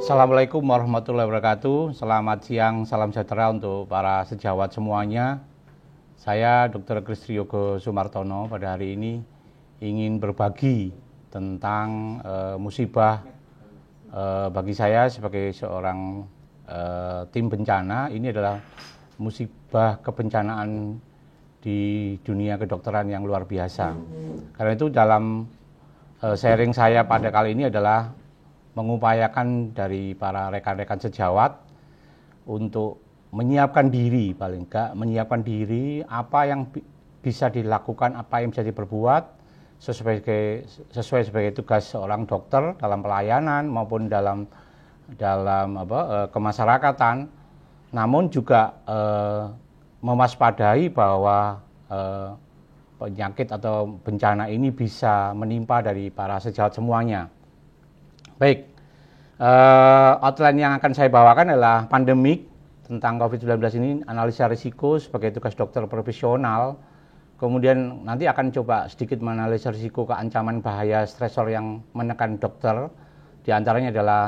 Assalamualaikum warahmatullahi wabarakatuh. Selamat siang, salam sejahtera untuk para sejawat semuanya. Saya Dr. Kristriyogo Sumartono pada hari ini ingin berbagi tentang musibah bagi saya sebagai seorang tim bencana. Ini adalah musibah kebencanaan di dunia kedokteran yang luar biasa. Karena itu dalam sharing saya pada kali ini adalah mengupayakan dari para rekan-rekan sejawat untuk menyiapkan diri, paling enggak menyiapkan diri apa yang bisa dilakukan, apa yang bisa diperbuat sesuai sebagai tugas seorang dokter dalam pelayanan maupun dalam kemasyarakatan. Namun juga mewaspadai bahwa penyakit atau bencana ini bisa menimpa dari para sejawat semuanya. Baik, outline yang akan saya bawakan adalah pandemik tentang COVID-19 ini, analisa risiko sebagai tugas dokter profesional. Kemudian nanti akan coba sedikit menganalisa risiko keancaman bahaya stresor yang menekan dokter. Di antaranya adalah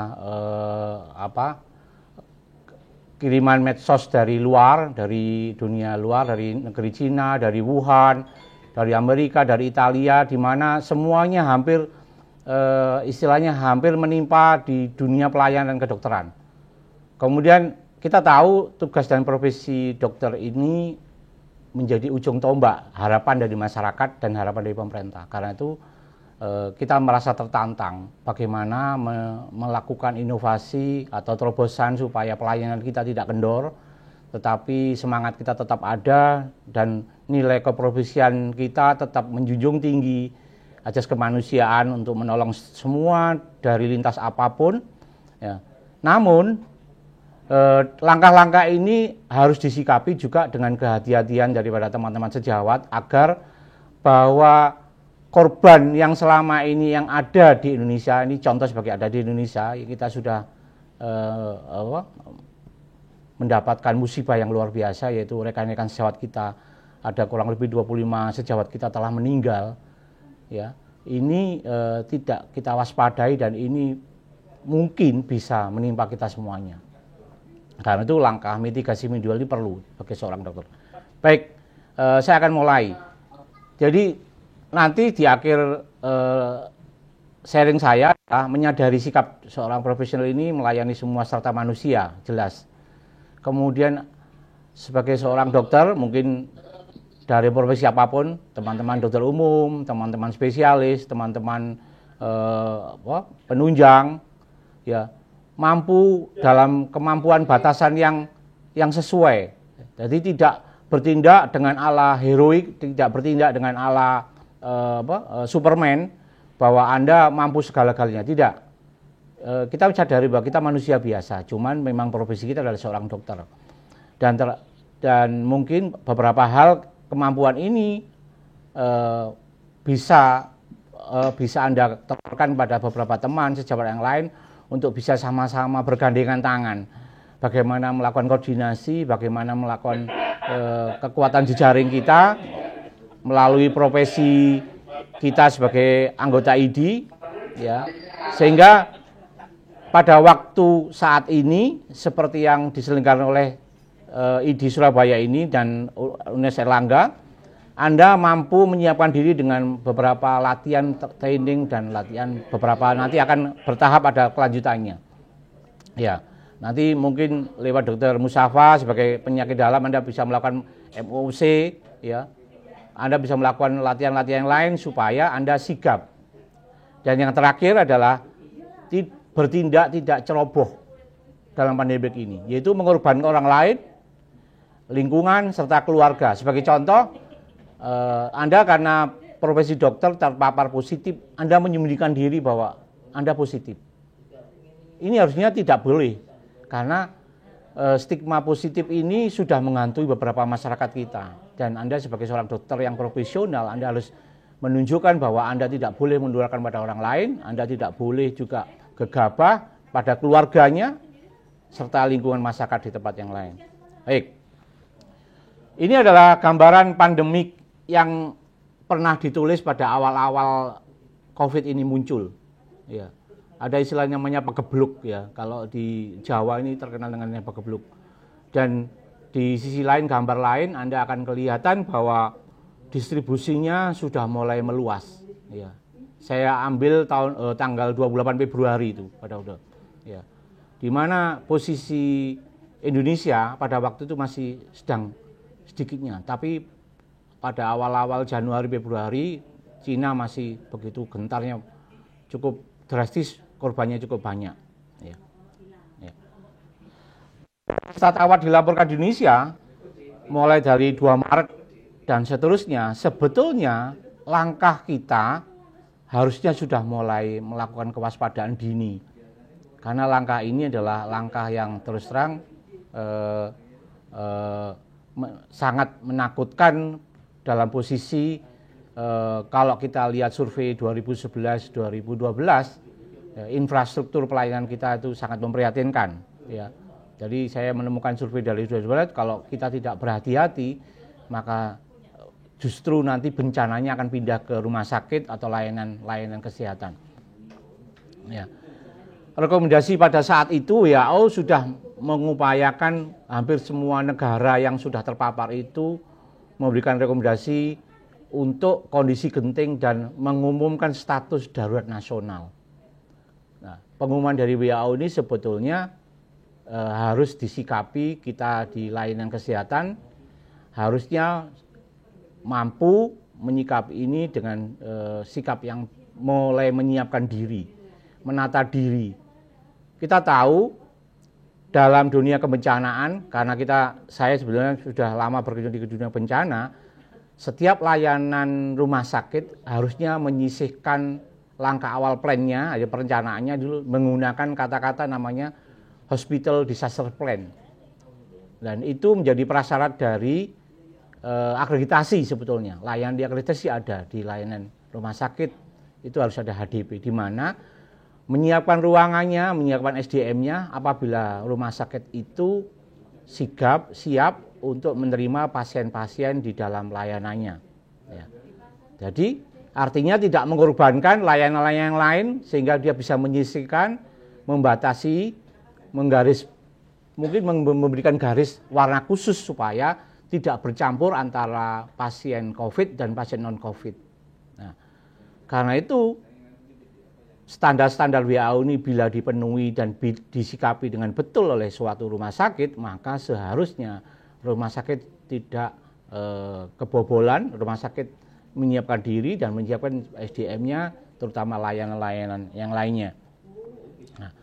kiriman medsos dari luar, dari dunia luar, dari negeri Cina, dari Wuhan, dari Amerika, dari Italia, di mana semuanya hampir istilahnya hampir menimpa di dunia pelayanan kedokteran. Kemudian kita tahu tugas dan profesi dokter ini menjadi ujung tombak harapan dari masyarakat dan harapan dari pemerintah. Karena itu kita merasa tertantang bagaimana melakukan inovasi atau terobosan supaya pelayanan kita tidak kendor, tetapi semangat kita tetap ada dan nilai keprofesian kita tetap menjunjung tinggi ajas kemanusiaan untuk menolong semua dari lintas apapun. Ya. Namun langkah-langkah ini harus disikapi juga dengan kehati-hatian daripada teman-teman sejawat agar bahwa korban yang selama ini yang ada di Indonesia ini, contoh sebagai ada di Indonesia, kita sudah mendapatkan musibah yang luar biasa, yaitu rekan-rekan sejawat kita ada kurang lebih 25 sejawat kita telah meninggal. Ya, ini tidak kita waspadai dan ini mungkin bisa menimpa kita semuanya. Karena itu langkah mitigasi individual ini perlu bagi seorang dokter. Baik, saya akan mulai. Jadi nanti di akhir sharing saya menyadari sikap seorang profesional ini melayani semua serta manusia, jelas. Kemudian sebagai seorang dokter mungkin dari profesi apapun, teman-teman dokter umum, teman-teman spesialis, teman-teman penunjang, ya mampu dalam kemampuan batasan yang sesuai. Jadi tidak bertindak dengan ala heroik, tidak bertindak dengan ala Superman, bahwa Anda mampu segala-galanya. Tidak. Kita sadari bahwa kita manusia biasa, cuman memang profesi kita adalah seorang dokter. Dan mungkin beberapa hal kemampuan ini bisa Anda terapkan pada beberapa teman sejawat yang lain untuk bisa sama-sama bergandengan tangan. Bagaimana melakukan koordinasi, bagaimana melakukan kekuatan jejaring kita melalui profesi kita sebagai anggota ID, ya, sehingga pada waktu saat ini seperti yang diselenggarakan oleh ID Surabaya ini dan UNES Erlangga, Anda mampu menyiapkan diri dengan beberapa latihan training dan latihan beberapa nanti akan bertahap ada kelanjutannya. Ya, nanti mungkin lewat Dokter Musafa sebagai penyakit dalam Anda bisa melakukan MOC, ya. Anda bisa melakukan latihan-latihan yang lain supaya Anda sigap. Dan yang terakhir adalah bertindak tidak ceroboh dalam pandemik ini, yaitu mengorbankan orang lain, lingkungan, serta keluarga. Sebagai contoh, Anda karena profesi dokter terpapar positif, Anda menyembunyikan diri bahwa Anda positif. Ini harusnya tidak boleh, karena stigma positif ini sudah menghantui beberapa masyarakat kita. Dan Anda sebagai seorang dokter yang profesional, Anda harus menunjukkan bahwa Anda tidak boleh menularkan pada orang lain, Anda tidak boleh juga gegabah pada keluarganya, serta lingkungan masyarakat di tempat yang lain. Baik. Ini adalah gambaran pandemik yang pernah ditulis pada awal-awal COVID ini muncul. Ya. Ada istilah namanya pagebluk ya. Kalau di Jawa ini terkenal dengan pagebluk. Dan di sisi lain, gambar lain, Anda akan kelihatan bahwa distribusinya sudah mulai meluas. Ya. Saya ambil tanggal 28 Februari itu pada udah. Ya. Di mana posisi Indonesia pada waktu itu masih sedang sedikitnya, tapi pada awal-awal Januari Februari Cina masih begitu gentarnya, cukup drastis, korbannya cukup banyak. Ya. Ya. Saat awal dilaporkan di Indonesia, mulai dari 2 Maret dan seterusnya, sebetulnya langkah kita harusnya sudah mulai melakukan kewaspadaan dini. Karena langkah ini adalah langkah yang terus terang sangat menakutkan dalam posisi kalau kita lihat survei 2011-2012, infrastruktur pelayanan kita itu sangat memprihatinkan. Ya. Jadi saya menemukan survei dari 2012, kalau kita tidak berhati-hati, maka justru nanti bencananya akan pindah ke rumah sakit atau layanan kesehatan. Ya. Rekomendasi pada saat itu WHO sudah mengupayakan hampir semua negara yang sudah terpapar itu memberikan rekomendasi untuk kondisi genting dan mengumumkan status darurat nasional. Nah, pengumuman dari WHO ini sebetulnya harus disikapi kita di layanan kesehatan, harusnya mampu menyikapi ini dengan sikap yang mulai menyiapkan diri, menata diri. Kita tahu dalam dunia kebencanaan, karena saya sebenarnya sudah lama berkecimpung di dunia bencana, setiap layanan rumah sakit harusnya menyisihkan langkah awal plan-nya, perencanaannya dulu menggunakan kata-kata namanya hospital disaster plan. Dan itu menjadi prasyarat dari akreditasi sebetulnya. Layanan diakreditasi ada di layanan rumah sakit, itu harus ada HDP, di mana menyiapkan ruangannya, menyiapkan SDM-nya apabila rumah sakit itu siap untuk menerima pasien-pasien di dalam layanannya. Ya. Jadi artinya tidak mengorbankan layanan-layanan yang lain sehingga dia bisa menyisihkan, membatasi, mungkin memberikan garis warna khusus supaya tidak bercampur antara pasien COVID dan pasien non-COVID. Nah, karena itu standar-standar WHO ini bila dipenuhi dan disikapi dengan betul oleh suatu rumah sakit, maka seharusnya rumah sakit tidak kebobolan, rumah sakit menyiapkan diri dan menyiapkan SDM-nya, terutama layanan-layanan yang lainnya. Nah,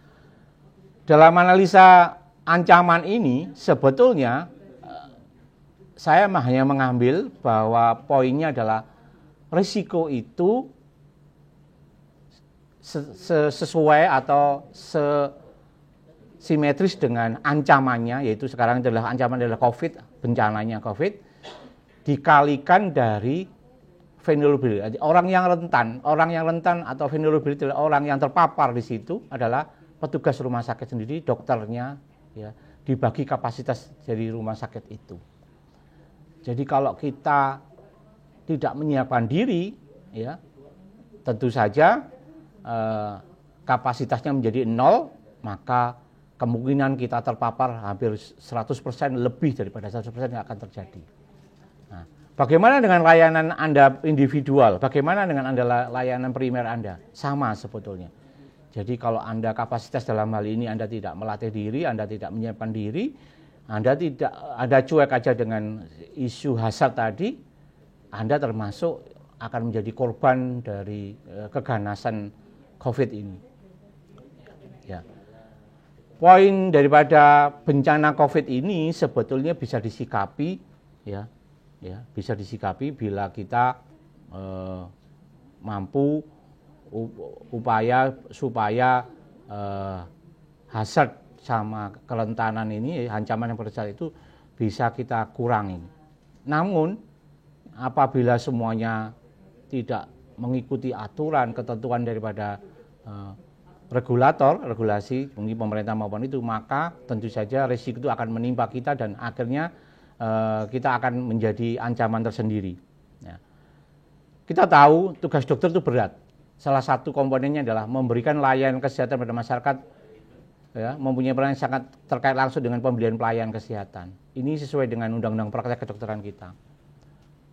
dalam analisa ancaman ini sebetulnya saya hanya mengambil bahwa poinnya adalah risiko itu sesuai atau simetris dengan ancamannya, yaitu sekarang adalah ancaman adalah COVID, bencananya COVID, dikalikan dari vulnerability. Orang yang rentan atau vulnerability adalah orang yang terpapar di situ adalah petugas rumah sakit sendiri, dokternya, ya, dibagi kapasitas dari rumah sakit itu. Jadi kalau kita tidak menyiapkan diri, ya, tentu saja kapasitasnya menjadi 0, maka kemungkinan kita terpapar hampir 100%, lebih daripada 100% yang akan terjadi. Nah, bagaimana dengan layanan Anda individual? Bagaimana dengan layanan primer Anda? Sama sebetulnya. Jadi kalau Anda kapasitas dalam hal ini Anda tidak melatih diri, Anda tidak menyiapkan diri, Anda cuek aja dengan isu hazard tadi, Anda termasuk akan menjadi korban dari keganasan COVID ini. Ya. Poin daripada bencana COVID ini sebetulnya bisa disikapi, ya, bisa disikapi bila kita mampu upaya supaya hazard sama kerentanan ini, ancaman yang besar itu bisa kita kurangi. Namun apabila semuanya tidak mengikuti aturan, ketentuan daripada regulasi, mungkin pemerintah maupun itu, maka tentu saja risiko itu akan menimpa kita dan akhirnya kita akan menjadi ancaman tersendiri. Ya. Kita tahu tugas dokter itu berat. salah satu komponennya adalah memberikan layanan kesehatan pada masyarakat, ya, mempunyai peran yang sangat terkait langsung dengan pemberian pelayanan kesehatan. Ini sesuai dengan undang-undang praktek kedokteran kita.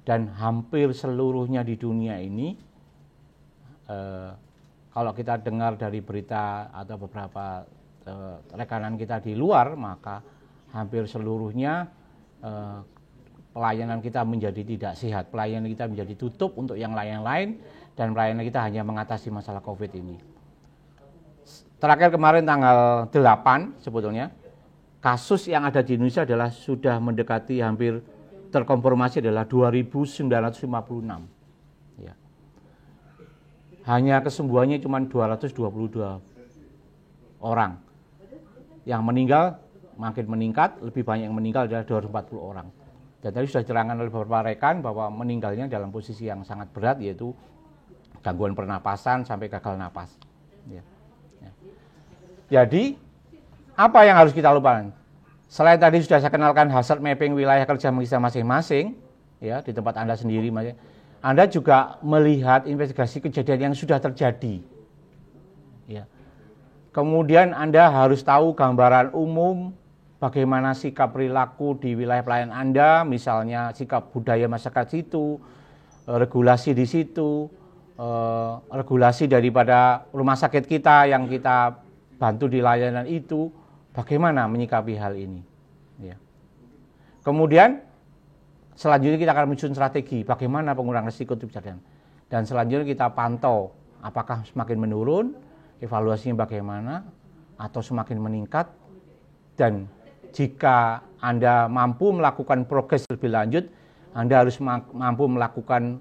Dan hampir seluruhnya di dunia ini, kalau kita dengar dari berita atau beberapa rekanan kita di luar, maka hampir seluruhnya pelayanan kita menjadi tidak sehat, pelayanan kita menjadi tutup untuk yang lain-lain, dan pelayanan kita hanya mengatasi masalah COVID ini. Terakhir kemarin tanggal 8 sebetulnya, kasus yang ada di Indonesia adalah sudah mendekati hampir terkonfirmasi adalah 2.956. Ya. Hanya kesembuhannya cuma 222 orang. Yang meninggal makin meningkat, lebih banyak yang meninggal adalah 240 orang. Dan tadi sudah diterangkan oleh beberapa rekan bahwa meninggalnya dalam posisi yang sangat berat, yaitu gangguan pernapasan sampai gagal napas. Ya. Ya. Jadi, apa yang harus kita lupakan? Selain tadi sudah saya kenalkan hazard mapping wilayah kerja kita masing-masing, ya, di tempat Anda sendiri, Anda juga melihat investigasi kejadian yang sudah terjadi. Ya. Kemudian Anda harus tahu gambaran umum bagaimana sikap perilaku di wilayah pelayanan Anda, misalnya sikap budaya masyarakat situ, regulasi di situ, regulasi daripada rumah sakit kita yang kita bantu di layanan itu, bagaimana menyikapi hal ini. Ya. Kemudian selanjutnya kita akan menyusun strategi bagaimana pengurangan risiko itu bisa. Dan selanjutnya kita pantau apakah semakin menurun, evaluasinya bagaimana, atau semakin meningkat. Dan jika Anda mampu melakukan progres lebih lanjut, Anda harus mampu melakukan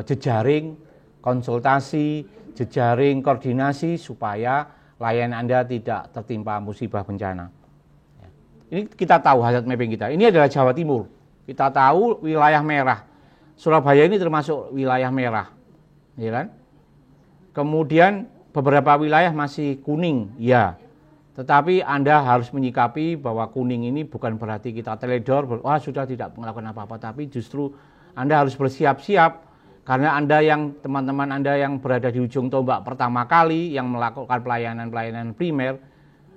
jejaring, konsultasi, jejaring koordinasi supaya layanan Anda tidak tertimpa musibah bencana. Ya. Ini kita tahu hazard mapping kita. Ini adalah Jawa Timur. Kita tahu wilayah merah. Surabaya ini termasuk wilayah merah, ya kan? Kemudian beberapa wilayah masih kuning, ya. Tetapi Anda harus menyikapi bahwa kuning ini bukan berarti kita teledor, wah sudah tidak melakukan apa-apa, tapi justru Anda harus bersiap-siap. Karena teman-teman Anda yang berada di ujung tombak pertama kali, yang melakukan pelayanan primer,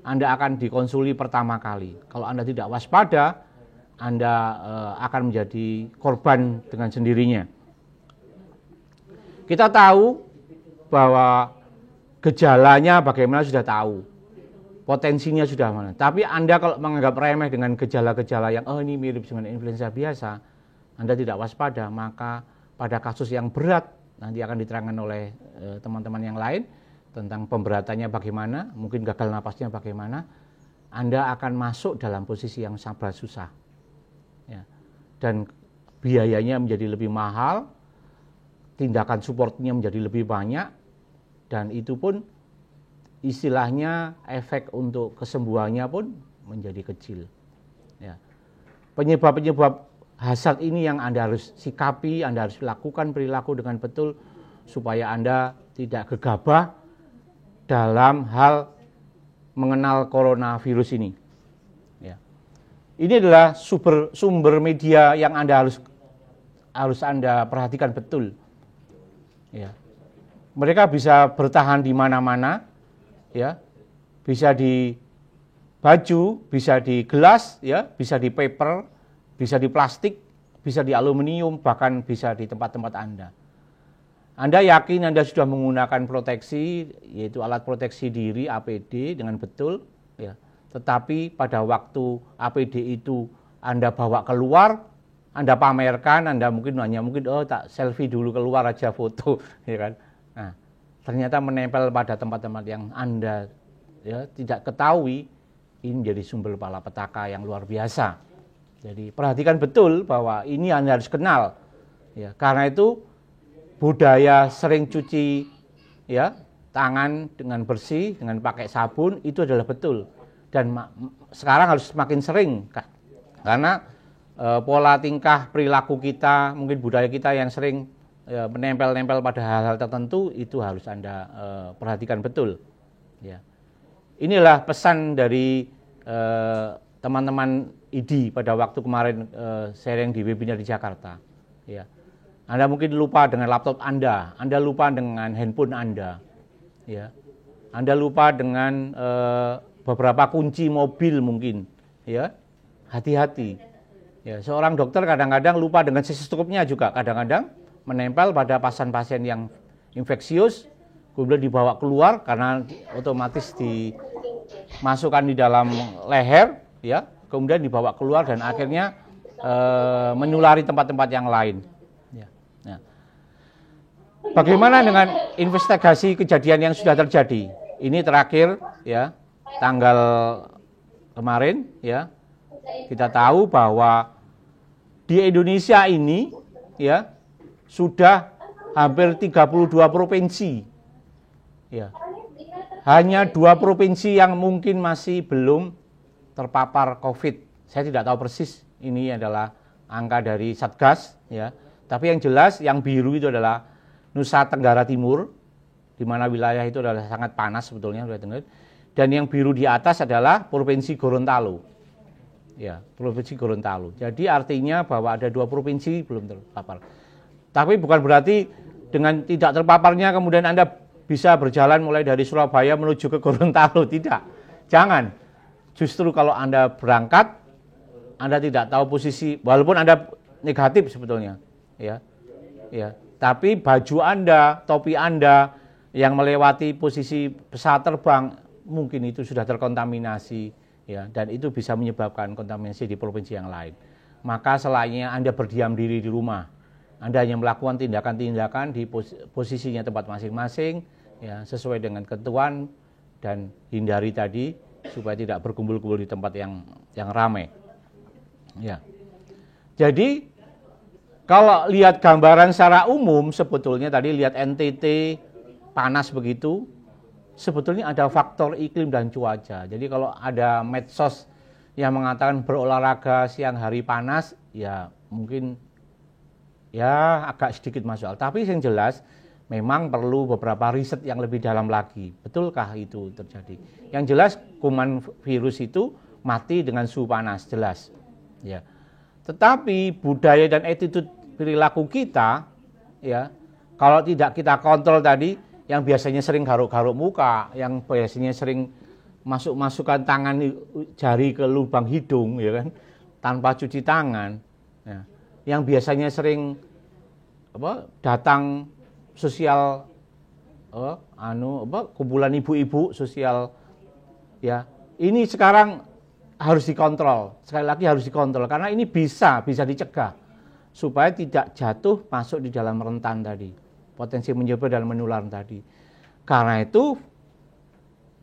Anda akan dikonsuli pertama kali. Kalau Anda tidak waspada, Anda akan menjadi korban dengan sendirinya. Kita tahu bahwa gejalanya bagaimana sudah tahu, potensinya sudah mana. Tapi Anda kalau menganggap remeh dengan gejala-gejala yang, ini mirip dengan influenza biasa, Anda tidak waspada, maka pada kasus yang berat, nanti akan diterangkan oleh teman-teman yang lain tentang pemberatannya bagaimana, mungkin gagal napasnya bagaimana, Anda akan masuk dalam posisi yang sangat susah. Ya. Dan biayanya menjadi lebih mahal, tindakan supportnya menjadi lebih banyak, dan itu pun istilahnya efek untuk kesembuhannya pun menjadi kecil. Ya. Penyebab-penyebab hazard ini yang Anda harus sikapi, Anda harus lakukan perilaku dengan betul supaya Anda tidak gegabah dalam hal mengenal coronavirus ini. Ya. Ini adalah sumber media yang Anda harus Anda perhatikan betul. Ya. Mereka bisa bertahan di mana-mana, ya, bisa di baju, bisa di gelas, ya, bisa di paper, bisa di plastik, bisa di aluminium, bahkan bisa di tempat-tempat Anda. Anda yakin Anda sudah menggunakan proteksi, yaitu alat proteksi diri APD dengan betul, ya. Tetapi pada waktu APD itu Anda bawa keluar, Anda pamerkan, Anda mungkin tak selfie dulu keluar aja foto, ya kan? Nah, ternyata menempel pada tempat-tempat yang Anda tidak ketahui, ini menjadi sumber malapetaka yang luar biasa. Jadi perhatikan betul bahwa ini Anda harus kenal. Ya, karena itu budaya sering cuci tangan dengan bersih, dengan pakai sabun itu adalah betul. Dan sekarang harus semakin sering karena pola tingkah perilaku kita, mungkin budaya kita yang sering menempel-nempel pada hal-hal tertentu itu harus Anda perhatikan betul. Ya. Inilah pesan dari teman-teman ID pada waktu kemarin sharing di webinar di Jakarta. Ya. Anda mungkin lupa dengan laptop Anda lupa dengan handphone Anda, ya. Anda lupa dengan beberapa kunci mobil mungkin, ya. Hati-hati. Ya, seorang dokter kadang-kadang lupa dengan stetoskopnya juga, kadang-kadang menempel pada pasien-pasien yang infeksius, kemudian dibawa keluar karena otomatis dimasukkan di dalam leher, ya, kemudian dibawa keluar dan akhirnya menulari tempat-tempat yang lain. Ya. Nah, bagaimana dengan investigasi kejadian yang sudah terjadi? Ini terakhir, ya, tanggal kemarin, ya, kita tahu bahwa di Indonesia ini, ya, sudah hampir 32 provinsi, ya. Hanya 2 provinsi yang mungkin masih belum terpapar COVID. Saya tidak tahu persis ini adalah angka dari Satgas, ya. Tapi yang jelas yang biru itu adalah Nusa Tenggara Timur, di mana wilayah itu adalah sangat panas sebetulnya, dan yang biru di atas adalah Provinsi Gorontalo. Ya, Provinsi Gorontalo. Jadi artinya bahwa ada 2 provinsi belum terpapar. Tapi bukan berarti dengan tidak terpaparnya kemudian Anda bisa berjalan mulai dari Surabaya menuju ke Gorontalo, tidak. Jangan. Justru kalau Anda berangkat, Anda tidak tahu posisi, walaupun Anda negatif sebetulnya, ya. Ya, tapi baju Anda, topi Anda yang melewati posisi pesawat terbang mungkin itu sudah terkontaminasi, ya, dan itu bisa menyebabkan kontaminasi di provinsi yang lain. Maka selainnya Anda berdiam diri di rumah, Anda hanya melakukan tindakan-tindakan di posisinya tempat masing-masing, ya, sesuai dengan ketentuan dan hindari tadi supaya tidak berkumpul-kumpul di tempat yang ramai. Ya. Jadi kalau lihat gambaran secara umum sebetulnya tadi lihat NTT panas begitu, sebetulnya ada faktor iklim dan cuaca. Jadi kalau ada medsos yang mengatakan berolahraga siang hari panas, ya mungkin ya agak sedikit masuk akal. Tapi yang jelas memang perlu beberapa riset yang lebih dalam lagi. Betulkah itu terjadi? Yang jelas kuman virus itu mati dengan suhu panas, jelas. Ya. Tetapi budaya dan attitude perilaku kita, ya, kalau tidak kita kontrol tadi, yang biasanya sering garuk-garuk muka, yang biasanya sering masukkan tangan jari ke lubang hidung, ya kan, tanpa cuci tangan, ya. Yang biasanya sering datang sosial, kumpulan ibu-ibu sosial, ya, ini sekarang harus dikontrol. Sekali lagi harus dikontrol karena ini bisa dicegah supaya tidak jatuh masuk di dalam rentan tadi, potensi menyebar dan menular tadi. Karena itu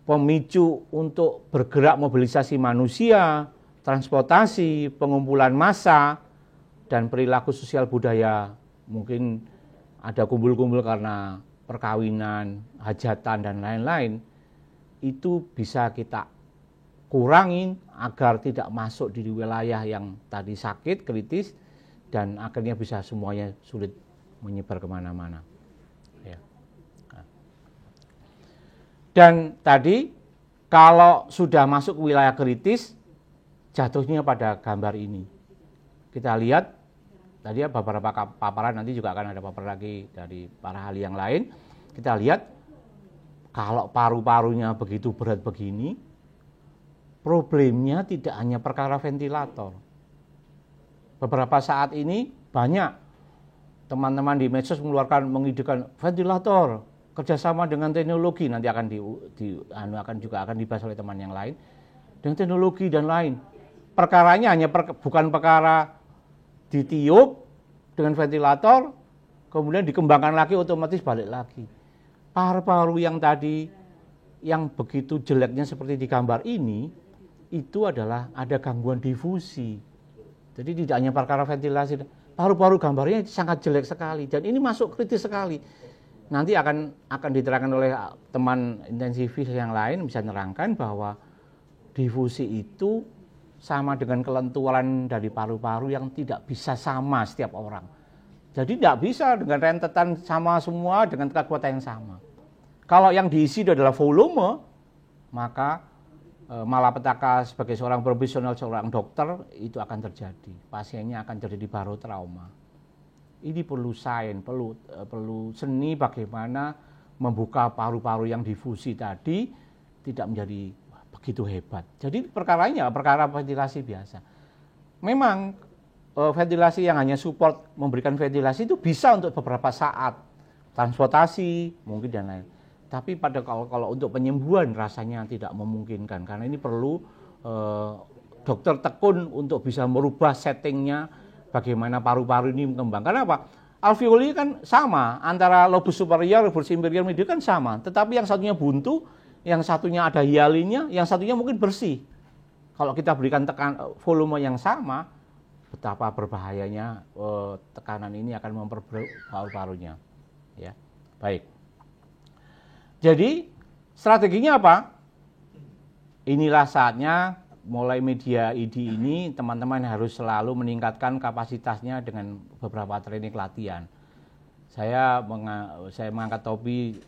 pemicu untuk bergerak mobilisasi manusia, transportasi, pengumpulan massa, dan perilaku sosial budaya. Mungkin ada kumpul-kumpul karena perkawinan, hajatan, dan lain-lain. Itu bisa kita kurangin agar tidak masuk di wilayah yang tadi sakit, kritis, dan akhirnya bisa semuanya sulit menyebar kemana-mana. Ya. Dan tadi kalau sudah masuk ke wilayah kritis, jatuhnya pada gambar ini. Kita lihat tadi ya beberapa paparan, nanti juga akan ada paparan lagi dari para ahli yang lain. Kita lihat kalau paru-parunya begitu berat begini, problemnya tidak hanya perkara ventilator. Beberapa saat ini banyak teman-teman di medsos mengidekan ventilator, kerjasama dengan teknologi, nanti akan akan dibahas oleh teman yang lain, dengan teknologi dan lain. Perkaranya hanya bukan perkara ditiup dengan ventilator, kemudian dikembangkan lagi otomatis balik lagi. Paru-paru yang tadi yang begitu jeleknya seperti di gambar ini, itu adalah ada gangguan difusi. Jadi tidak hanya perkara ventilasi, paru-paru gambarnya sangat jelek sekali dan ini masuk kritis sekali. Nanti akan diterangkan oleh teman intensivis yang lain, bisa menerangkan bahwa difusi itu sama dengan kelenturan dari paru-paru yang tidak bisa sama setiap orang. Jadi tidak bisa dengan rentetan sama semua dengan kekuatan yang sama. Kalau yang diisi itu adalah volume, maka malapetaka sebagai seorang profesional, seorang dokter itu akan terjadi. Pasiennya akan terjadi barotrauma. Ini perlu sains, perlu seni bagaimana membuka paru-paru yang difusi tadi tidak menjadi begitu hebat. Jadi perkaranya perkara ventilasi biasa. Memang ventilasi yang hanya support memberikan ventilasi itu bisa untuk beberapa saat transportasi mungkin dan lain. Tapi kalau untuk penyembuhan rasanya tidak memungkinkan karena ini perlu dokter tekun untuk bisa merubah settingnya bagaimana paru-paru ini mengembang. Karena apa? Alveoli kan sama antara lobus superior, lobus inferior, medial kan sama. Tetapi yang satunya buntu, yang satunya ada hialinnya, yang satunya mungkin bersih. Kalau kita berikan volume yang sama, betapa berbahayanya tekanan ini akan memperburuk paru-parunya. Ya, baik. Jadi strateginya apa? Inilah saatnya. Mulai media ID ini teman-teman harus selalu meningkatkan kapasitasnya dengan beberapa training latihan. Saya mengangkat topi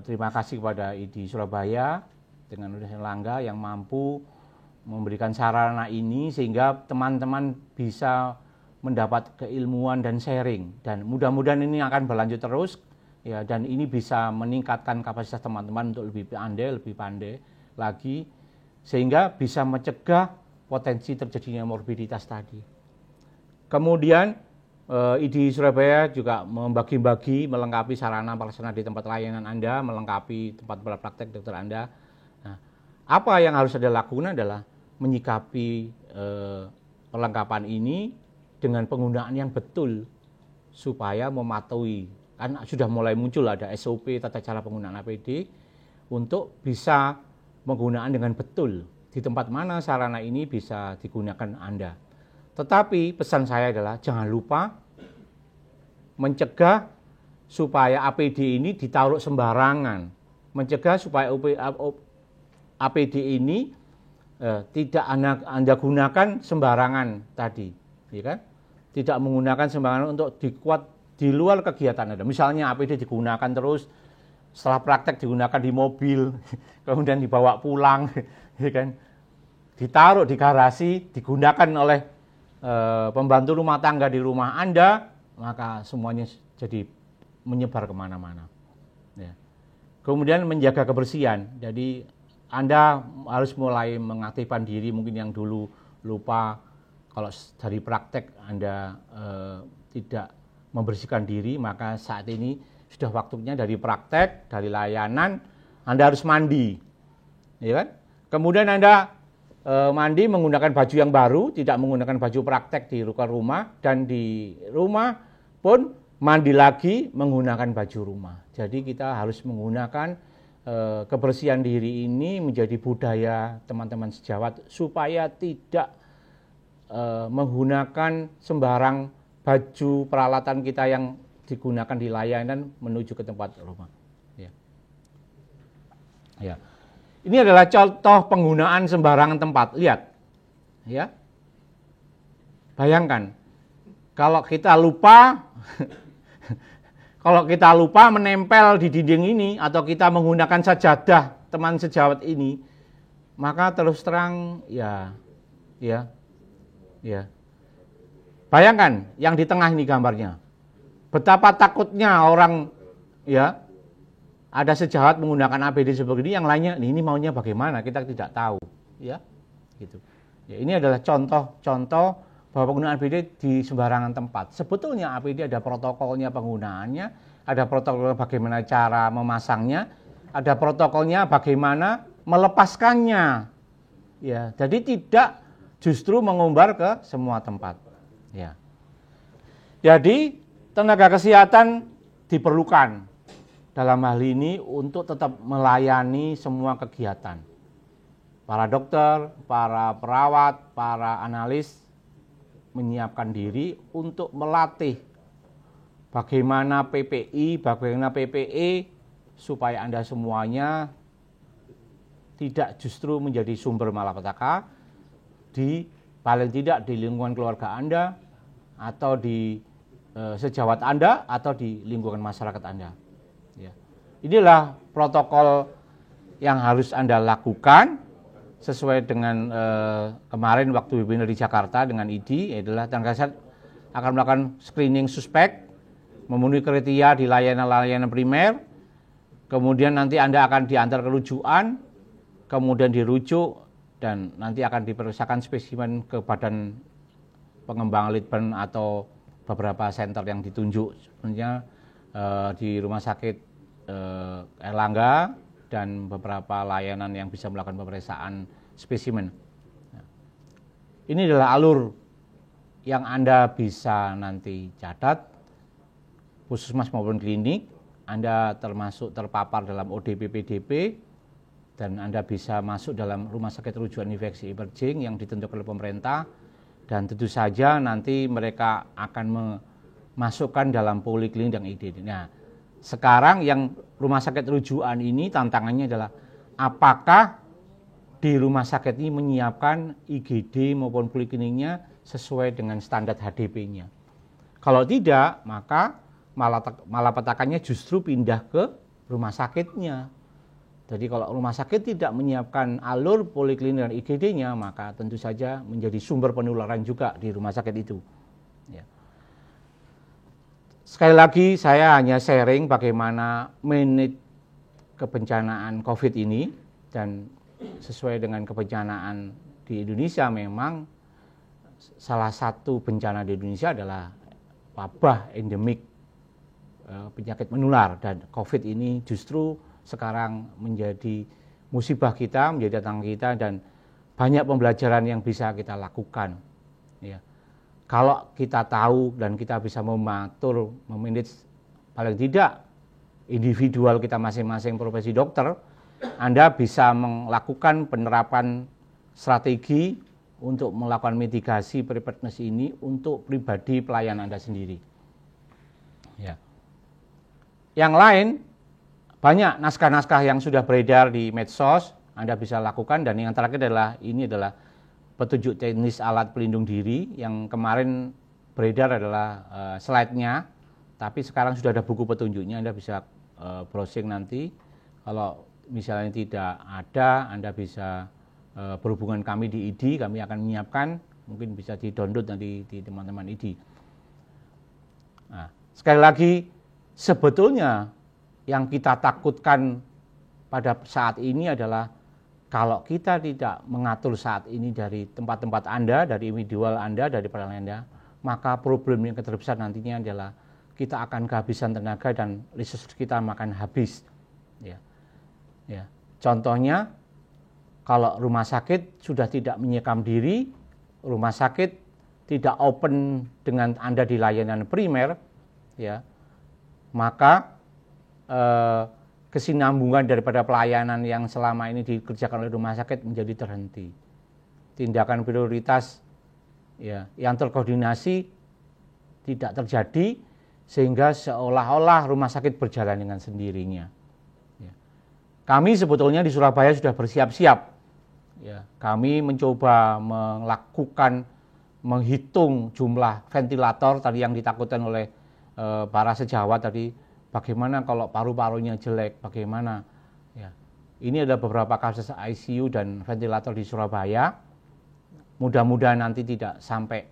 terima kasih kepada ID Surabaya dengan Universitas Erlangga yang mampu memberikan sarana ini sehingga teman-teman bisa mendapat keilmuan dan sharing, dan mudah-mudahan ini akan berlanjut terus ya, dan ini bisa meningkatkan kapasitas teman-teman untuk lebih pandai lagi sehingga bisa mencegah potensi terjadinya morbiditas tadi. Kemudian ID Surabaya juga membagi-bagi, melengkapi sarana pelaksana di tempat layanan Anda, melengkapi tempat praktek dokter Anda. Nah, apa yang harus Anda lakukan adalah menyikapi perlengkapan ini dengan penggunaan yang betul supaya mematuhi. Kan sudah mulai muncul ada SOP tata cara penggunaan APD untuk bisa penggunaan dengan betul di tempat mana sarana ini bisa digunakan Anda. Tetapi pesan saya adalah jangan lupa mencegah supaya APD ini ditaruh sembarangan, mencegah supaya APD ini tidak Anda gunakan sembarangan tadi, ya kan? Tidak menggunakan sembarangan untuk dikuat di luar kegiatan Anda. Misalnya APD digunakan terus setelah praktek digunakan di mobil, kemudian dibawa pulang, ya kan? Ditaruh di garasi, digunakan oleh pembantu rumah tangga di rumah Anda, maka semuanya jadi menyebar kemana-mana. Ya. Kemudian menjaga kebersihan, jadi Anda harus mulai mengaktifkan diri, mungkin yang dulu lupa, kalau dari praktek Anda tidak membersihkan diri, maka saat ini sudah waktunya dari praktek, dari layanan, Anda harus mandi, ya kan? Kemudian Anda mandi menggunakan baju yang baru, tidak menggunakan baju praktek di luar rumah, dan di rumah pun mandi lagi menggunakan baju rumah. Jadi kita harus menggunakan kebersihan diri ini menjadi budaya teman-teman sejawat supaya tidak menggunakan sembarang baju peralatan kita yang digunakan di layanan menuju ke tempat rumah. Ya. Ya. Ini adalah contoh penggunaan sembarangan tempat. Lihat, ya. Bayangkan, kalau kita lupa, menempel di dinding ini atau kita menggunakan sajadah teman sejawat ini, maka terus terang, ya. Bayangkan yang di tengah ini gambarnya. Betapa takutnya orang, ya, ada sejawat menggunakan APD seperti ini, yang lainnya ini maunya bagaimana, kita tidak tahu, ya, gitu. Ya, ini adalah contoh bahwa penggunaan APD di sembarangan tempat. Sebetulnya APD ada protokolnya penggunaannya, ada protokol bagaimana cara memasangnya, ada protokolnya bagaimana melepaskannya. Ya, jadi tidak justru mengumbar ke semua tempat. Ya. Jadi tenaga kesehatan diperlukan dalam hal ini untuk tetap melayani semua kegiatan. Para dokter, para perawat, para analis menyiapkan diri untuk melatih bagaimana PPI, bagaimana PPE supaya Anda semuanya tidak justru menjadi sumber malapetaka paling tidak di lingkungan keluarga Anda atau di sejawat Anda atau di lingkungan masyarakat Anda. Ya. Inilah protokol yang harus Anda lakukan sesuai dengan kemarin waktu webinar di Jakarta dengan ID, adalah tenaga kesehatan akan melakukan screening suspek memenuhi kriteria di layanan-layanan primer, kemudian nanti Anda akan diantar ke rujukan, kemudian dirujuk, dan nanti akan diperiksakan spesimen ke badan pengembang litbang atau beberapa center yang ditunjuk, sebenarnya di Rumah Sakit Airlangga dan beberapa layanan yang bisa melakukan pemeriksaan spesimen. Ini adalah alur yang Anda bisa nanti catat, puskesmas maupun klinik. Anda termasuk terpapar dalam ODP PDP, dan Anda bisa masuk dalam rumah sakit rujukan infeksi emerging yang ditentukan oleh pemerintah, dan tentu saja nanti mereka akan memasukkan dalam poliklinik dan IGD. Nah, sekarang yang rumah sakit rujukan ini tantangannya adalah apakah di rumah sakit ini menyiapkan IGD maupun polikliniknya sesuai dengan standar HDP-nya. Kalau tidak, maka malapetakannya justru pindah ke rumah sakitnya. Jadi kalau rumah sakit tidak menyiapkan alur poliklinik dan IGD-nya, maka tentu saja menjadi sumber penularan juga di rumah sakit itu. Ya. Sekali lagi saya hanya sharing bagaimana manage kebencanaan COVID ini, dan sesuai dengan kebencanaan di Indonesia, memang salah satu bencana di Indonesia adalah wabah endemik penyakit menular, dan COVID ini justru sekarang menjadi musibah kita, menjadi tantangan kita, dan banyak pembelajaran yang bisa kita lakukan. Ya. Kalau kita tahu dan kita bisa mengatur, memanage paling tidak individual kita masing-masing profesi dokter, Anda bisa melakukan penerapan strategi untuk melakukan mitigasi preparedness ini untuk pribadi pelayan Anda sendiri. Ya. Yang lain, banyak naskah-naskah yang sudah beredar di medsos, Anda bisa lakukan, dan yang terakhir adalah ini adalah petunjuk teknis alat pelindung diri yang kemarin beredar adalah slide-nya, tapi sekarang sudah ada buku petunjuknya, Anda bisa browsing nanti. Kalau misalnya tidak ada, Anda bisa berhubungan kami di ID, kami akan menyiapkan, mungkin bisa di-download nanti di teman-teman ID. Nah, sekali lagi, sebetulnya yang kita takutkan pada saat ini adalah kalau kita tidak mengatur saat ini dari tempat-tempat Anda, dari individual Anda, dari pelayanan Anda, maka problem yang terbesar nantinya adalah kita akan kehabisan tenaga dan resource kita makan habis. Ya. Ya. Contohnya, kalau rumah sakit sudah tidak menyekam diri, rumah sakit tidak open dengan Anda di layanan primer, ya, maka kesinambungan daripada pelayanan yang selama ini dikerjakan oleh rumah sakit menjadi terhenti. Tindakan prioritas, ya, yang terkoordinasi tidak terjadi, sehingga seolah-olah rumah sakit berjalan dengan sendirinya. Ya. Kami sebetulnya di Surabaya sudah bersiap-siap. Ya, kami mencoba melakukan menghitung jumlah ventilator tadi yang ditakutkan oleh para sejawat tadi. Bagaimana kalau paru-parunya jelek, bagaimana? Ya. Ini ada beberapa kasus ICU dan ventilator di Surabaya. Mudah-mudahan nanti tidak sampai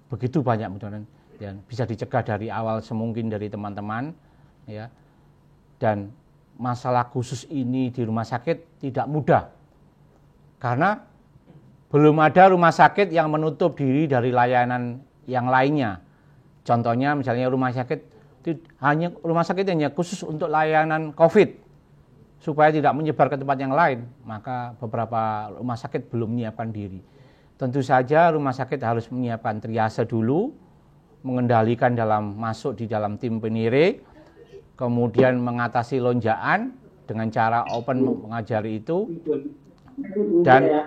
begitu banyak, mudah-mudahan, dan bisa dicegah dari awal semungkin dari teman-teman. Ya. Dan masalah khusus ini di rumah sakit tidak mudah, karena belum ada rumah sakit yang menutup diri dari layanan yang lainnya. Contohnya misalnya rumah sakit hanya khusus untuk layanan COVID supaya tidak menyebar ke tempat yang lain, maka beberapa rumah sakit belum menyiapkan diri. Tentu saja rumah sakit harus menyiapkan triase dulu, mengendalikan masuk di dalam tim penire, kemudian mengatasi lonjakan dengan cara open mengajari itu, dan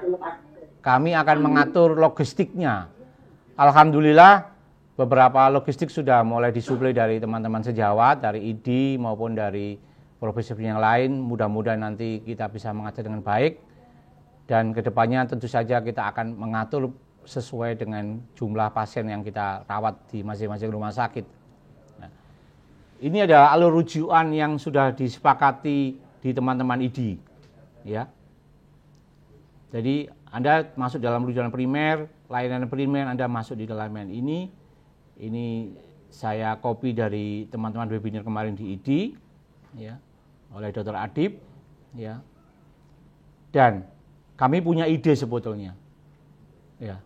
kami akan mengatur logistiknya. Alhamdulillah beberapa logistik sudah mulai disuplai dari teman-teman sejawat, dari ID maupun dari profesi yang lain. Mudah-mudahan nanti kita bisa mengatur dengan baik, dan kedepannya tentu saja kita akan mengatur sesuai dengan jumlah pasien yang kita rawat di masing-masing rumah sakit. Nah, ini adalah alur rujukan yang sudah disepakati di teman-teman ID. Ya. Jadi Anda masuk dalam rujukan primer, layanan primer Anda masuk di dalam layanan ini saya copy dari teman-teman webinar kemarin di ID, ya, oleh Dr. Adib, ya. Dan kami punya ide sebetulnya, ya.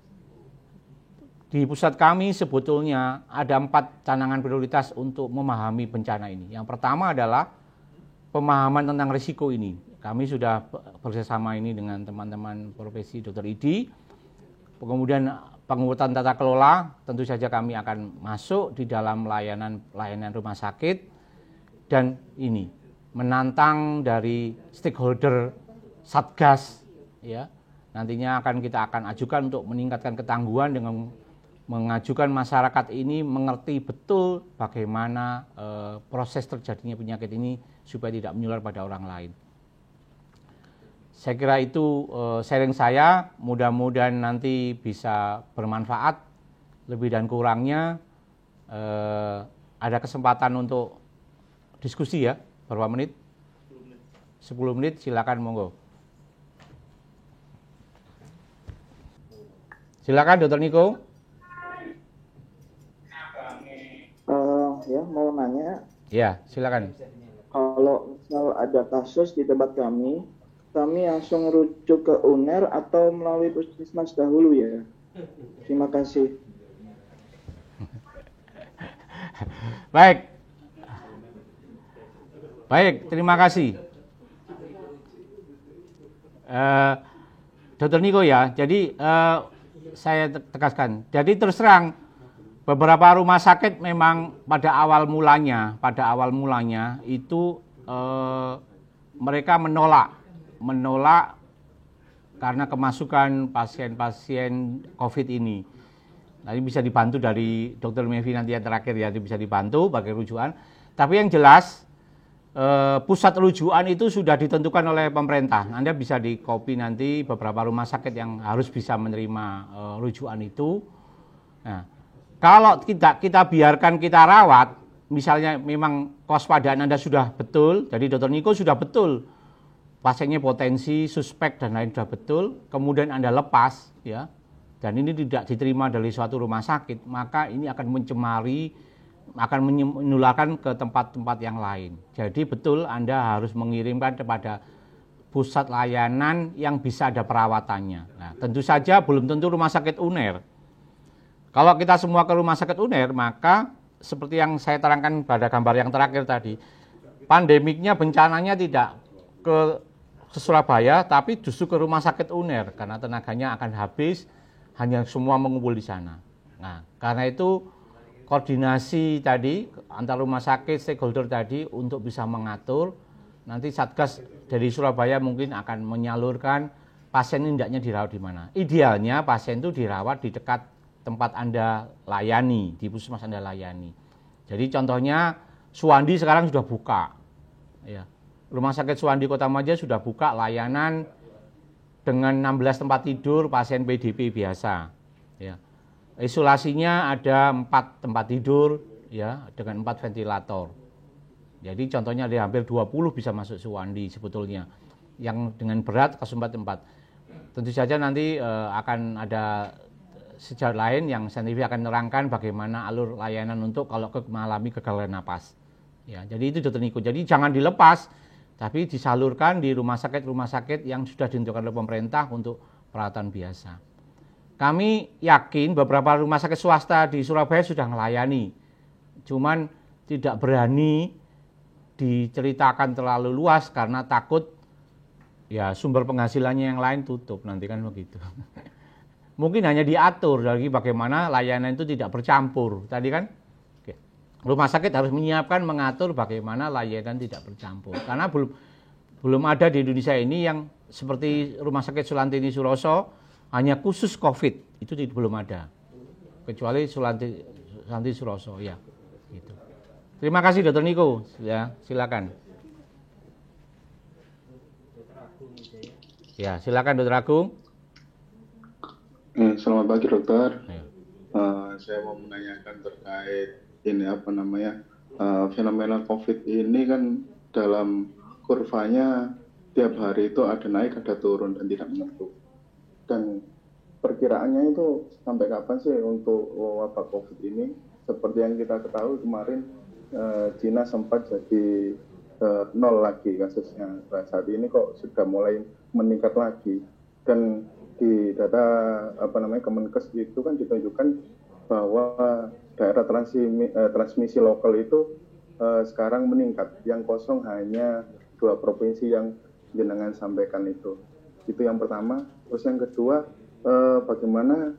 Di pusat kami sebetulnya ada 4 canangan prioritas untuk memahami bencana ini. Yang pertama adalah pemahaman tentang risiko ini. Kami sudah bersama ini dengan teman-teman profesi Dr. ID. Kemudian pengurutan tata kelola, tentu saja kami akan masuk di dalam layanan rumah sakit. Dan ini menantang dari stakeholder Satgas, ya. Nantinya kita akan ajukan untuk meningkatkan ketangguhan dengan mengajukan masyarakat ini mengerti betul bagaimana proses terjadinya penyakit ini supaya tidak menular pada orang lain. Saya kira itu sharing saya, mudah-mudahan nanti bisa bermanfaat. Lebih dan kurangnya ada kesempatan untuk diskusi ya, berapa menit? 10 menit, silakan monggo. Silakan Dr. Niko. Ya, mau nanya. Ya, silakan. Kalau misal ada kasus di tempat kami langsung rujuk ke UNER atau melalui puskesmas dahulu ya? Terima kasih. Baik, terima kasih. Dr. Niko ya, jadi saya tegaskan. Jadi terus terang, beberapa rumah sakit memang pada awal mulanya itu mereka menolak karena kemasukan pasien-pasien COVID ini. Nanti bisa dibantu dari Dr. Mevi nanti yang terakhir ya, bisa dibantu bagi rujukan. Tapi yang jelas pusat rujukan itu sudah ditentukan oleh pemerintah. Anda bisa di-copy nanti beberapa rumah sakit yang harus bisa menerima rujukan itu. Nah, kalau kita biarkan kita rawat, misalnya memang kewaspadaan Anda sudah betul, jadi Dr. Niko sudah betul, pasiennya potensi, suspek dan lain sudah betul, kemudian Anda lepas, ya, dan ini tidak diterima dari suatu rumah sakit, maka ini akan mencemari, akan menularkan ke tempat-tempat yang lain. Jadi betul Anda harus mengirimkan kepada pusat layanan yang bisa ada perawatannya. Nah, tentu saja belum tentu rumah sakit UNER. Kalau kita semua ke rumah sakit UNER, maka seperti yang saya terangkan pada gambar yang terakhir tadi, pandemiknya, bencananya tidak ke Surabaya, tapi justru ke rumah sakit UNER, karena tenaganya akan habis, hanya semua mengumpul di sana. Nah, karena itu koordinasi tadi antar rumah sakit, stakeholder tadi untuk bisa mengatur, nanti Satgas dari Surabaya mungkin akan menyalurkan pasien ini hendaknya dirawat di mana. Idealnya pasien itu dirawat di dekat tempat Anda layani, di puskesmas Anda layani. Jadi contohnya Suwandi sekarang sudah buka, ya. Rumah sakit Suwandi Kota Maja sudah buka layanan dengan 16 tempat tidur pasien PDP biasa, ya. Isolasinya ada 4 tempat tidur, ya, dengan 4 ventilator. Jadi contohnya ada hampir 20 bisa masuk Suwandi sebetulnya. Yang dengan berat kesempat tempat. Tentu saja nanti akan ada sejarah lain yang saintifik akan menerangkan bagaimana alur layanan untuk kalau mengalami kegagalan napas. Ya, jadi itu Dr. Niko. Jadi jangan dilepas, tapi disalurkan di rumah sakit yang sudah ditentukan oleh pemerintah untuk perawatan biasa. Kami yakin beberapa rumah sakit swasta di Surabaya sudah melayani, cuman tidak berani diceritakan terlalu luas karena takut ya sumber penghasilannya yang lain tutup nanti kan begitu. Mungkin hanya diatur lagi bagaimana layanan itu tidak bercampur. Tadi kan rumah sakit harus menyiapkan, mengatur bagaimana layanan tidak bercampur. Karena belum ada di Indonesia ini yang seperti Rumah Sakit Sulantini Suroso hanya khusus COVID, itu belum ada. Kecuali Sulantini Suroso, ya. Gitu. Terima kasih Dr. Niko, ya, silakan. Ya, silakan Dr. Agung. Selamat pagi dokter. Saya mau menanyakan terkait ini fenomena COVID ini kan dalam kurvanya tiap hari itu ada naik ada turun dan tidak menentu. Dan perkiraannya itu sampai kapan sih untuk wabah COVID ini seperti yang kita ketahui kemarin Cina sempat jadi nol lagi kasusnya. Nah, saat ini kok sudah mulai meningkat lagi. Dan di data Kemenkes itu kan ditunjukkan bahwa daerah transmisi lokal itu sekarang meningkat. Yang kosong hanya 2 provinsi yang jenengan sampaikan itu. Itu yang pertama. Terus yang kedua, bagaimana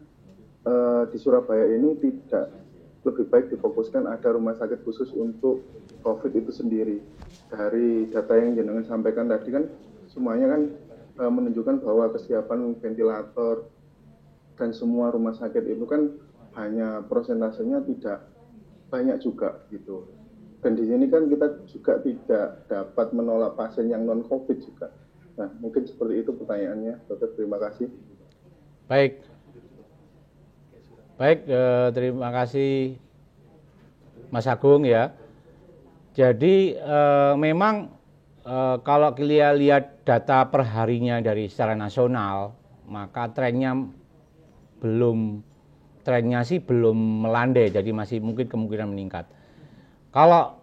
di Surabaya ini tidak lebih baik difokuskan ada rumah sakit khusus untuk COVID itu sendiri. Dari data yang jenengan sampaikan tadi kan semuanya kan menunjukkan bahwa kesiapan ventilator dan semua rumah sakit itu kan hanya persentasenya tidak banyak juga gitu. Dan di sini kan kita juga tidak dapat menolak pasien yang non-COVID juga. Nah, mungkin seperti itu pertanyaannya, Dokter. Terima kasih. Baik, terima kasih Mas Agung ya. Jadi memang kalau kita lihat data perharinya dari secara nasional, maka trennya belum melandai, jadi masih mungkin kemungkinan meningkat. Kalau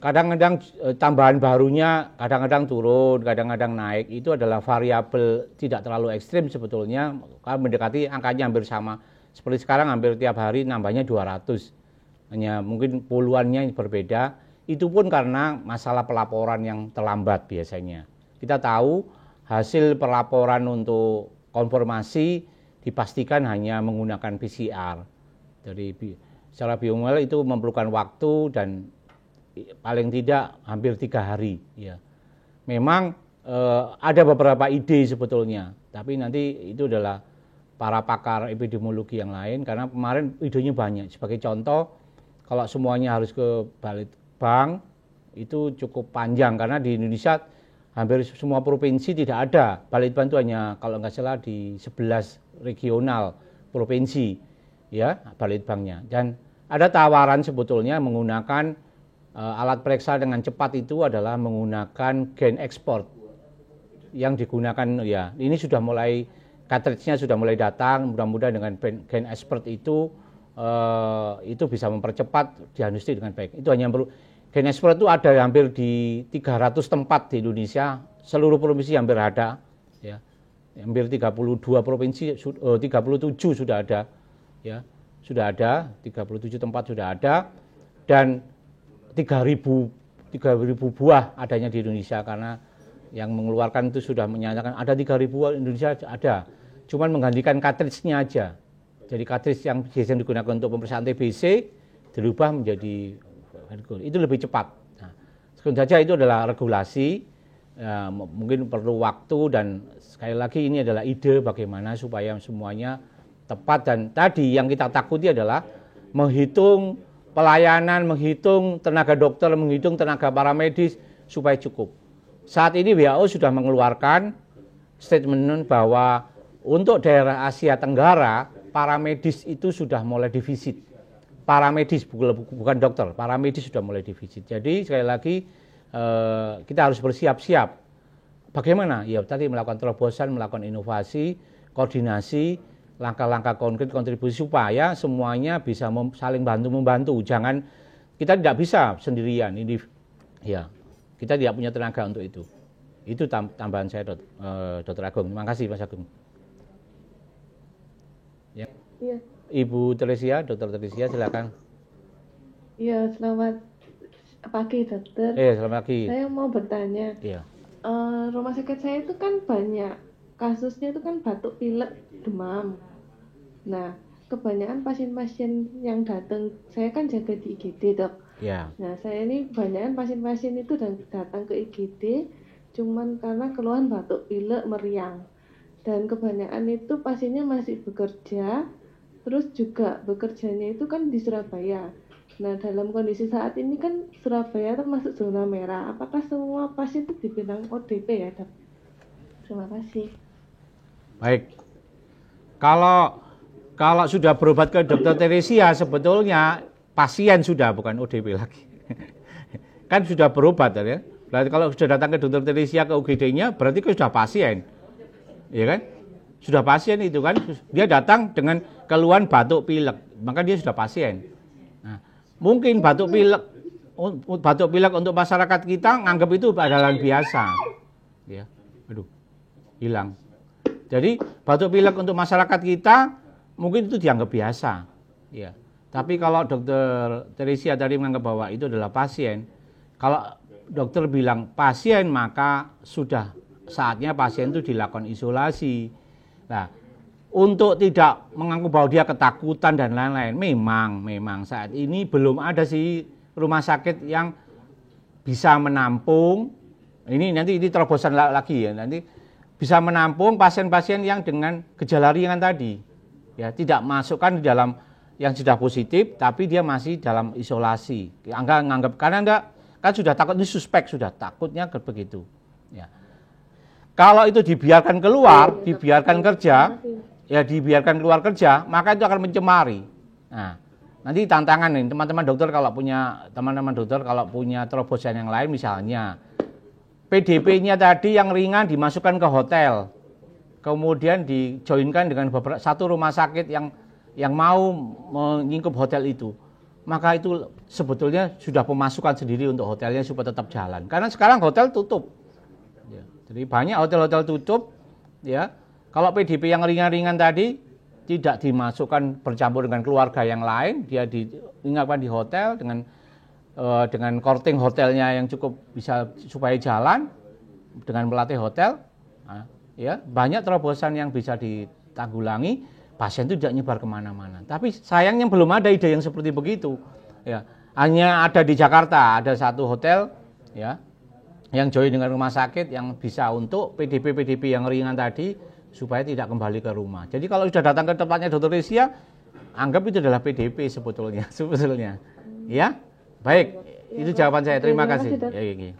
kadang-kadang tambahan barunya kadang-kadang turun, kadang-kadang naik, itu adalah variabel tidak terlalu ekstrim sebetulnya, kalau mendekati angkanya hampir sama. Seperti sekarang hampir tiap hari nambahnya 200, hanya mungkin puluhannya berbeda. Itu pun karena masalah pelaporan yang terlambat biasanya. Kita tahu hasil pelaporan untuk konfirmasi dipastikan hanya menggunakan PCR. Jadi secara biomolekuler itu memerlukan waktu dan paling tidak hampir 3 hari. Ya. Memang ada beberapa ide sebetulnya, tapi nanti itu adalah para pakar epidemiologi yang lain, karena kemarin idenya banyak. Sebagai contoh, kalau semuanya harus ke Balitbang, itu cukup panjang, karena di Indonesia hampir semua provinsi tidak ada. Balitbang itu hanya kalau nggak salah di 11 regional provinsi, ya Balitbangnya. Dan ada tawaran sebetulnya menggunakan alat periksa dengan cepat itu adalah menggunakan gen export yang digunakan ya. Ini sudah mulai, cartridge-nya sudah mulai datang, mudah-mudahan dengan gen export itu bisa mempercepat diagnostik dengan baik. Itu hanya perlu gen export itu ada hampir di 300 tempat di Indonesia, seluruh provinsi hampir ada ya. Hampir 32 provinsi 37 sudah ada ya. Sudah ada 37 tempat sudah ada, dan 3.000 buah adanya di Indonesia, karena yang mengeluarkan itu sudah menyatakan ada 3.000 buah Indonesia ada. Cuman menggantikan cartridge-nya aja. Jadi cartridge yang biasanya digunakan untuk pemeriksaan TBC dirubah menjadi itu lebih cepat. Nah, sekali saja itu adalah regulasi, ya, mungkin perlu waktu, dan sekali lagi ini adalah ide bagaimana supaya semuanya tepat. Dan tadi yang kita takuti adalah menghitung pelayanan, menghitung tenaga dokter, menghitung tenaga paramedis supaya cukup. Saat ini WHO sudah mengeluarkan statement bahwa untuk daerah Asia Tenggara, paramedis itu sudah mulai defisit. Paramedis, bukan dokter, paramedis sudah mulai defisit. Jadi sekali lagi kita harus bersiap-siap. Bagaimana? Ya tadi melakukan terobosan, melakukan inovasi, koordinasi, langkah-langkah konkret kontribusi supaya semuanya bisa saling bantu-membantu. Jangan, kita tidak bisa sendirian. Ini ya, kita tidak punya tenaga untuk itu. Itu tambahan saya, Dr. Agung. Terima kasih, Mas Agung. Ya. Iya. Ibu Teresia, Dr. Teresia, silakan. Iya, selamat pagi, Dokter. Selamat pagi. Saya mau bertanya. Iya. Rumah sakit saya itu kan banyak kasusnya itu kan batuk, pilek, demam. Nah, kebanyakan pasien-pasien yang datang, saya kan jaga di IGD, Dok. Ya. Nah, saya ini kebanyakan pasien-pasien itu datang ke IGD cuman karena keluhan batuk, pilek, meriang. Dan kebanyakan itu pasiennya masih bekerja, terus juga bekerjanya itu kan di Surabaya. Nah, dalam kondisi saat ini kan Surabaya termasuk zona merah. Apakah semua pasien itu dibilang ODP ya, Dok? Terima kasih. Baik. Kalau sudah berobat ke Dr. Teresia, sebetulnya pasien sudah, bukan ODP lagi. Kan sudah berobat ya. Berarti kalau sudah datang ke Dr. Teresia ke UGD-nya, berarti kan sudah pasien. Ya kan? Sudah pasien itu kan. Dia datang dengan keluhan batuk pilek, maka dia sudah pasien. Nah, Mungkin batuk pilek untuk masyarakat kita nganggap itu adalah biasa. Ya. Aduh, hilang. Jadi batuk pilek untuk masyarakat kita mungkin itu dianggap biasa. Ya. Tapi kalau Dokter Teresia tadi menganggap bahwa itu adalah pasien, kalau dokter bilang pasien maka sudah saatnya pasien itu dilakukan isolasi. Nah, untuk tidak mengaku bahwa dia ketakutan dan lain-lain, memang saat ini belum ada sih rumah sakit yang bisa menampung. Ini nanti ini terobosan lagi ya, nanti bisa menampung pasien-pasien yang dengan gejala ringan tadi. Ya, tidak masukkan di dalam yang sudah positif, tapi dia masih dalam isolasi. Nganggap karena enggak kan sudah takut, ini suspek, sudah takutnya begitu. Ya. Kalau itu dibiarkan keluar, dibiarkan kerja, ya dibiarkan keluar kerja, maka itu akan mencemari. Nah, nanti tantangan nih teman-teman dokter kalau punya terobosan yang lain, misalnya PDP-nya tadi yang ringan dimasukkan ke hotel, kemudian dijoinkan dengan satu rumah sakit yang mau menyingkup hotel itu, maka itu sebetulnya sudah pemasukan sendiri untuk hotelnya supaya tetap jalan. Karena sekarang hotel tutup, ya, jadi banyak hotel-hotel tutup. Ya, kalau PDP yang ringan-ringan tadi tidak dimasukkan bercampur dengan keluarga yang lain, dia diingatkan di hotel dengan korting hotelnya yang cukup bisa supaya jalan dengan melatih hotel. Nah, ya, banyak terobosan yang bisa ditanggulangi. Pasien itu tidak nyebar kemana-mana. Tapi sayangnya belum ada ide yang seperti begitu. Ya, hanya ada di Jakarta, ada satu hotel ya yang join dengan rumah sakit yang bisa untuk PDP yang ringan tadi supaya tidak kembali ke rumah. Jadi kalau sudah datang ke tempatnya Dokter Teresia, anggap itu adalah PDP sebetulnya. Ya, baik. Itu jawaban saya. Terima kasih. Ya.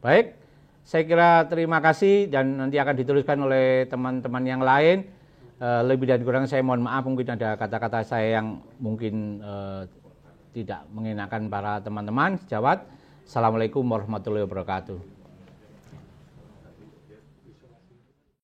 Baik, saya kira terima kasih dan nanti akan diteruskan oleh teman-teman yang lain. Lebih dan kurang saya mohon maaf, mungkin ada kata-kata saya yang mungkin tidak mengenakan para teman-teman. Jawab. Assalamualaikum warahmatullahi wabarakatuh.